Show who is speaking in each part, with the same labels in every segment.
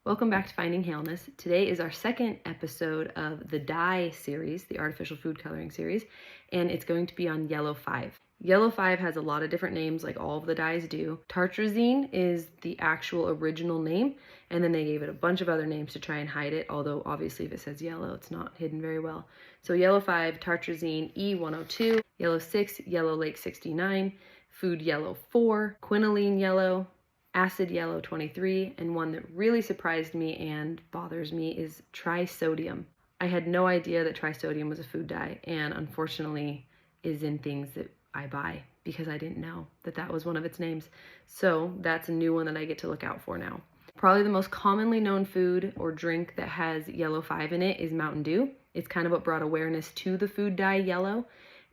Speaker 1: Welcome back to Finding Haleness. Today is our second episode of the dye series, the artificial food coloring series, and it's going to be on Yellow 5. Yellow 5 has a lot of different names, like all of the dyes do. Tartrazine is the actual original name, and then they gave it a bunch of other names to try and hide it, although obviously if it says yellow, it's not hidden very well. So Yellow 5, Tartrazine E102, Yellow 6, Yellow Lake 69, Food Yellow 4, Quinoline Yellow, Acid Yellow 23, and one that really surprised me and bothers me is Trisodium. I had no idea that Trisodium was a food dye, and unfortunately is in things that I buy because I didn't know that that was one of its names. So that's a new one that I get to look out for now. Probably the most commonly known food or drink that has Yellow 5 in it is Mountain Dew. It's kind of what brought awareness to the food dye yellow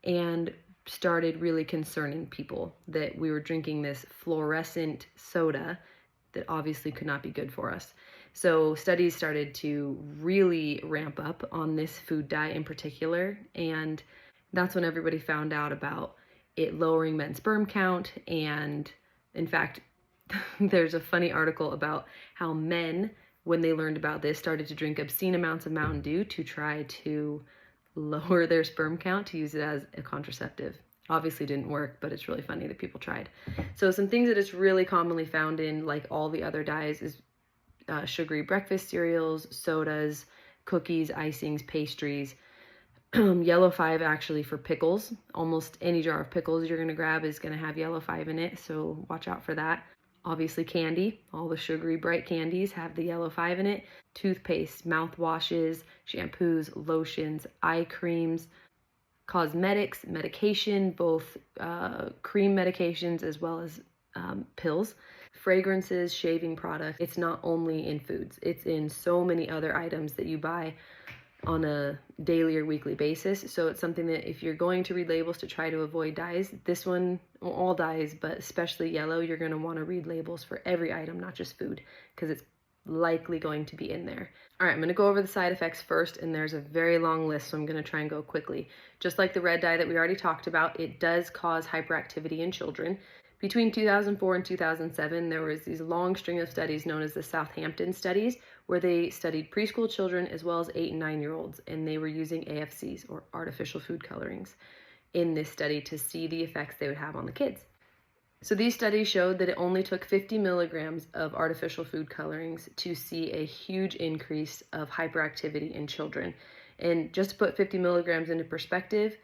Speaker 1: and started really concerning people that we were drinking this fluorescent soda that obviously could not be good for us. So studies started to really ramp up on this food dye in particular, and that's when everybody found out about it lowering men's sperm count. And in fact, there's a funny article about how men, when they learned about this, started to drink obscene amounts of Mountain Dew to try to lower their sperm count to use it as a contraceptive. Obviously didn't work, but it's really funny that people tried. So some things that it's really commonly found in, like all the other dyes, is sugary breakfast cereals, sodas, cookies, icings, pastries. Yellow 5 actually for pickles. Almost any jar of pickles you're gonna grab is gonna have Yellow 5 in it, so watch out for that. Obviously candy, all the sugary bright candies have the Yellow 5 in it. Toothpaste, mouthwashes, shampoos, lotions, eye creams, cosmetics, medication, both cream medications as well as pills, fragrances, shaving products. It's not only in foods, it's in so many other items that you buy on a daily or weekly basis. So it's something that if you're going to read labels to try to avoid dyes, this one, well, all dyes, but especially yellow, you're going to want to read labels for every item, not just food, because it's likely going to be in there. All right, I'm going to go over the side effects first, and there's a very long list, so I'm going to try and go quickly. Just like the red dye that we already talked about, it does cause hyperactivity in children. Between 2004 and 2007, there was these long string of studies known as the Southampton studies, where they studied preschool children as well as 8 and 9-year-olds, and they were using AFCs, or artificial food colorings, in this study to see the effects they would have on the kids. So these studies showed that it only took 50 milligrams of artificial food colorings to see a huge increase of hyperactivity in children. And just to put 50 milligrams into perspective,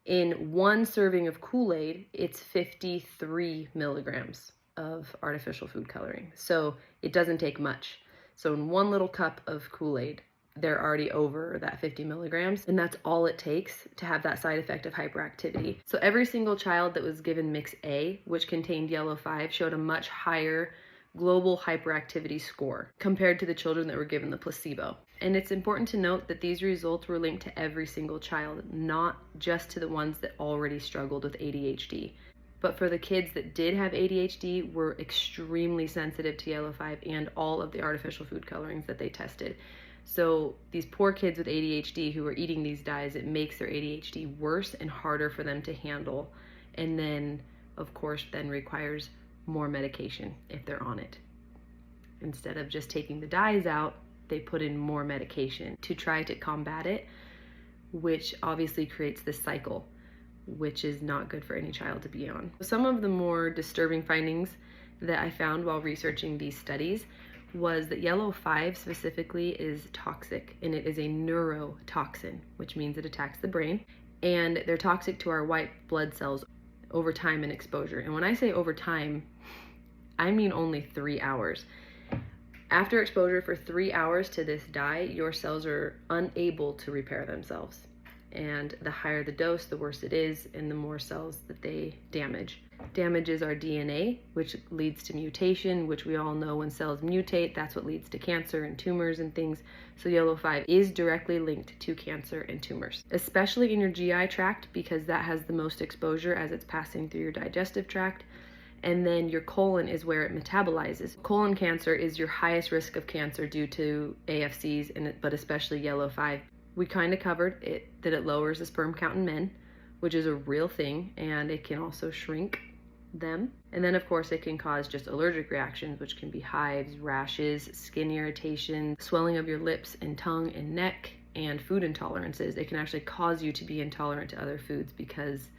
Speaker 1: in one serving of Kool-Aid, it's 53 milligrams of artificial food coloring. So it doesn't take much. So in one little cup of Kool-Aid, they're already over that 50 milligrams, and that's all it takes to have that side effect of hyperactivity. So every single child that was given Mix A, which contained Yellow 5, showed a much higher global hyperactivity score compared to the children that were given the placebo. And it's important to note that these results were linked to every single child, not just to the ones that already struggled with ADHD. But for the kids that did have ADHD, were extremely sensitive to Yellow 5 and all of the artificial food colorings that they tested. So these poor kids with ADHD who are eating these dyes, it makes their ADHD worse and harder for them to handle. And then, of course, then requires more medication if they're on it. Instead of just taking the dyes out, they put in more medication to try to combat it, which obviously creates this cycle, which is not good for any child to be on. Some of the more disturbing findings that I found while researching these studies was that Yellow 5 specifically is toxic, and it is a neurotoxin, which means it attacks the brain, and they're toxic to our white blood cells over time and exposure. And when I say over time, I mean only 3 hours. After exposure for 3 hours to this dye, your cells are unable to repair themselves. And the higher the dose, the worse it is, and the more cells that they damage. Damages our DNA, which leads to mutation, which we all know when cells mutate, that's what leads to cancer and tumors and things. So Yellow 5 is directly linked to cancer and tumors, especially in your GI tract, because that has the most exposure as it's passing through your digestive tract. And then your colon is where it metabolizes. Colon cancer is your highest risk of cancer due to AFCs, but especially Yellow 5. We kind of covered it, that it lowers the sperm count in men, which is a real thing, and it can also shrink them. And then of course it can cause just allergic reactions, which can be hives, rashes, skin irritation, swelling of your lips and tongue and neck, and food intolerances. It can actually cause you to be intolerant to other foods because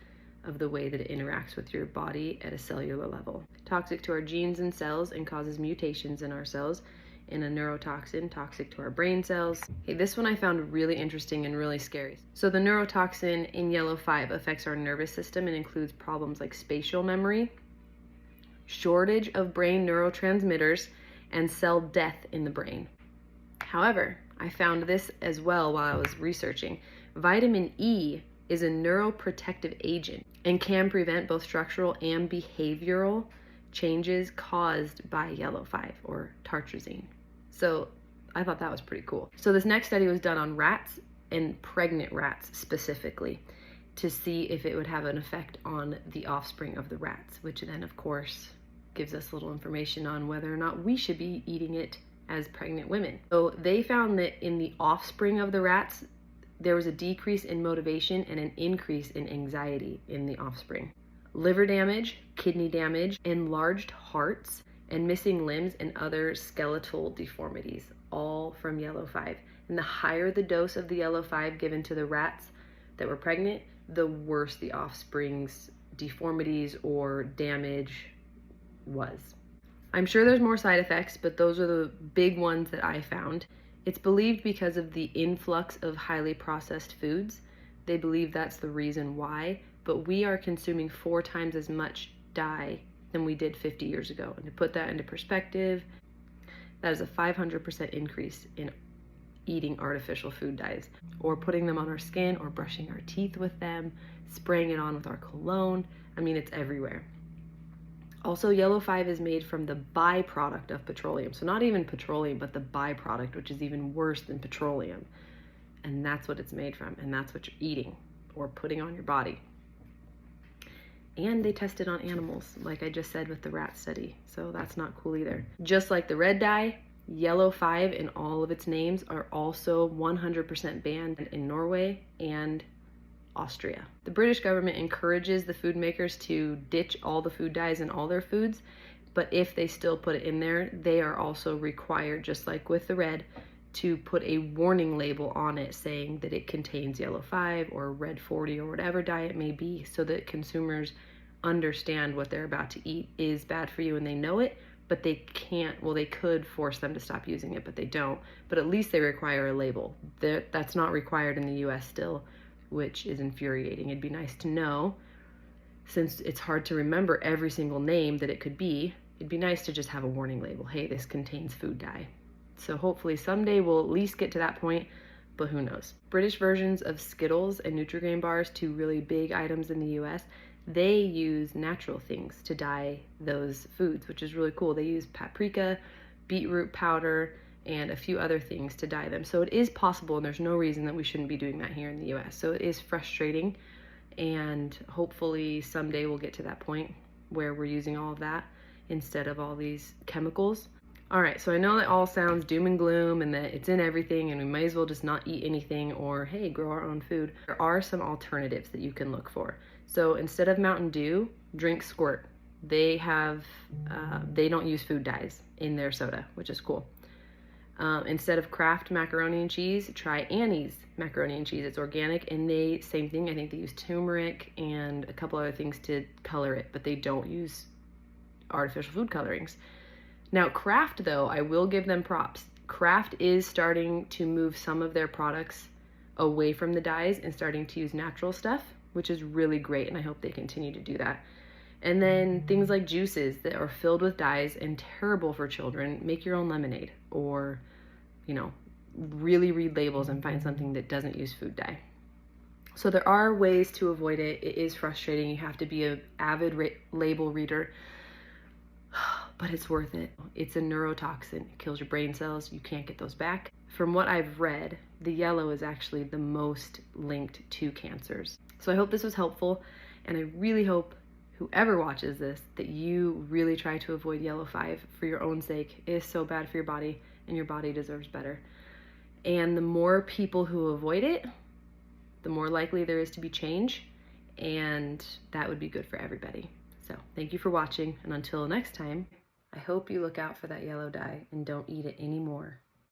Speaker 1: of the way that it interacts with your body at a cellular level. Toxic to our genes and cells and causes mutations in our cells, and a neurotoxin, toxic to our brain cells. Okay, this one I found really interesting and really scary. So the neurotoxin in yellow 5 affects our nervous system and includes problems like spatial memory, shortage of brain neurotransmitters, and cell death in the brain. However, I found this as well while I was researching. Vitamin E is a neuroprotective agent and can prevent both structural and behavioral changes caused by yellow 5 or tartrazine. So I thought that was pretty cool. So this next study was done on rats and pregnant rats specifically to see if it would have an effect on the offspring of the rats, which then of course gives us little information on whether or not we should be eating it as pregnant women. So they found that in the offspring of the rats, there was a decrease in motivation and an increase in anxiety in the offspring. Liver damage, kidney damage, enlarged hearts, and missing limbs and other skeletal deformities, all from yellow 5. And the higher the dose of the yellow 5 given to the rats that were pregnant, the worse the offspring's deformities or damage was. I'm sure there's more side effects, but those are the big ones that I found. It's believed because of the influx of highly processed foods. They believe that's the reason why, but we are consuming 4 times as much dye than we did 50 years ago. And to put that into perspective, that is a 500% increase in eating artificial food dyes, or putting them on our skin, or brushing our teeth with them, spraying it on with our cologne. I mean, it's everywhere. Also, yellow 5 is made from the byproduct of petroleum. So not even petroleum, but the byproduct, which is even worse than petroleum. And that's what it's made from, and that's what you're eating or putting on your body. And they tested on animals, like I just said with the rat study. So that's not cool either. Just like the red dye, yellow 5 in all of its names are also 100% banned in Norway and Austria. The British government encourages the food makers to ditch all the food dyes in all their foods, but if they still put it in there, they are also required, just like with the red, to put a warning label on it saying that it contains yellow 5 or red 40 or whatever dye it may be, so that consumers understand what they're about to eat is bad for you and they know it, but they can't, well, they could force them to stop using it, but they don't. But at least they require a label. That's not required in the US still, which is infuriating. It'd be nice to know, since it's hard to remember every single name that it could be, it'd be nice to just have a warning label. Hey, this contains food dye. So hopefully someday we'll at least get to that point, but who knows. British versions of Skittles and Nutri-Grain bars, 2 really big items in the US, they use natural things to dye those foods, which is really cool. They use paprika, beetroot powder, and a few other things to dye them. So it is possible, and there's no reason that we shouldn't be doing that here in the US. So it is frustrating, and hopefully someday we'll get to that point where we're using all of that instead of all these chemicals. All right, so I know that all sounds doom and gloom and that it's in everything and we might as well just not eat anything, or hey, grow our own food. There are some alternatives that you can look for. So instead of Mountain Dew, drink Squirt. They don't use food dyes in their soda, which is cool. Instead of Kraft macaroni and cheese, try Annie's macaroni and cheese. It's organic, and same thing, I think they use turmeric and a couple other things to color it, but they don't use artificial food colorings. Now, Kraft, though, I will give them props. Kraft is starting to move some of their products away from the dyes and starting to use natural stuff, which is really great, and I hope they continue to do that. And then things like juices that are filled with dyes and terrible for children, make your own lemonade, or, really read labels and find something that doesn't use food dye. So there are ways to avoid it. It is frustrating. You have to be an avid label reader, but it's worth it. It's a neurotoxin. It kills your brain cells. You can't get those back. From what I've read, the yellow is actually the most linked to cancers. So I hope this was helpful, and I really hope whoever watches this that you really try to avoid yellow 5 for your own sake. It is so bad for your body, and your body deserves better. And the more people who avoid it, the more likely there is to be change, and that would be good for everybody. So thank you for watching, and until next time, I hope you look out for that yellow dye and don't eat it anymore.